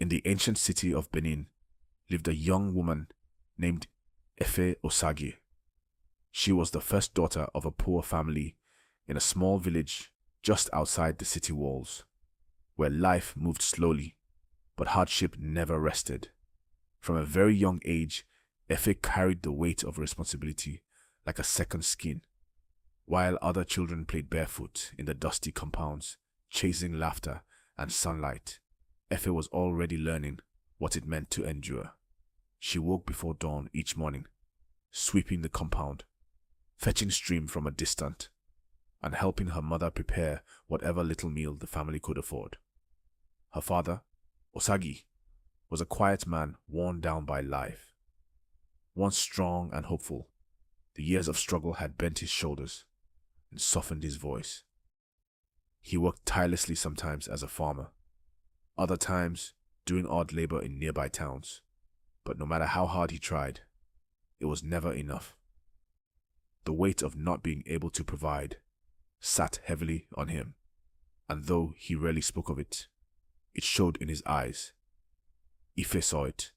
In the ancient city of Benin lived a young woman named Efe Osagi. She was the first daughter of a poor family in a small village just outside the city walls, where life moved slowly, but hardship never rested. From a very young age, Efe carried the weight of responsibility like a second skin. While other children played barefoot in the dusty compounds, chasing laughter and sunlight, Efe was already learning what it meant to endure. She woke before dawn each morning, sweeping the compound, fetching stream from a distance, and helping her mother prepare whatever little meal the family could afford. Her father, Osagi, was a quiet man worn down by life. Once strong and hopeful, the years of struggle had bent his shoulders and softened his voice. He worked tirelessly sometimes as a farmer, other times doing odd labor in nearby towns. But no matter how hard he tried, it was never enough. The weight of not being able to provide sat heavily on him, and though he rarely spoke of it, it showed in his eyes. Ife saw it.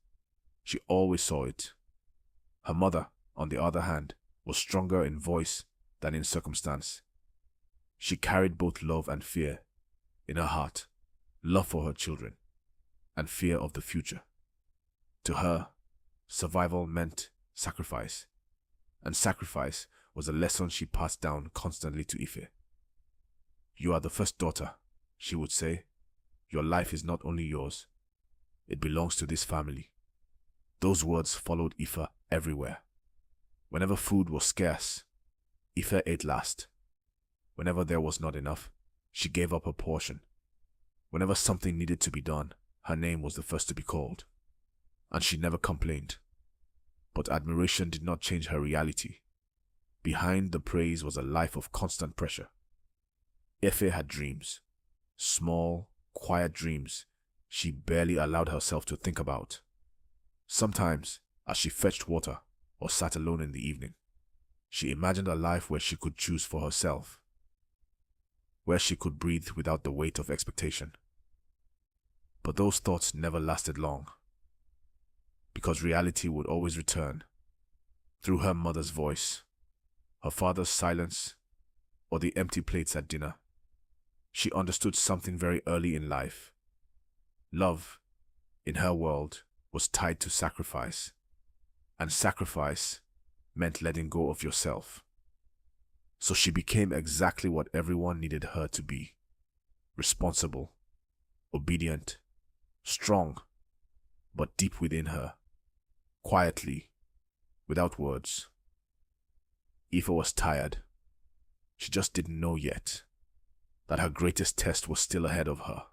She always saw it. Her mother, on the other hand, was stronger in voice than in circumstance. She carried both love and fear in her heart, love for her children, and fear of the future. To her, survival meant sacrifice, and sacrifice was a lesson she passed down constantly to Ife. "You are the first daughter," she would say. "Your life is not only yours, it belongs to this family." Those words followed Ife everywhere. Whenever food was scarce, Ife ate last. Whenever there was not enough, she gave up her portion. Whenever something needed to be done, her name was the first to be called. And she never complained. But admiration did not change her reality. Behind the praise was a life of constant pressure. Efe had dreams, small, quiet dreams she barely allowed herself to think about. Sometimes, as she fetched water or sat alone in the evening, she imagined a life where she could choose for herself, where she could breathe without the weight of expectation. But those thoughts never lasted long, because reality would always return through her mother's voice, her father's silence, or the empty plates at dinner. She understood something very early in life. Love, in her world, was tied to sacrifice, and sacrifice meant letting go of yourself. So she became exactly what everyone needed her to be: responsible, obedient, strong, but deep within her, quietly, without words. Aoife was tired. She just didn't know yet that her greatest test was still ahead of her.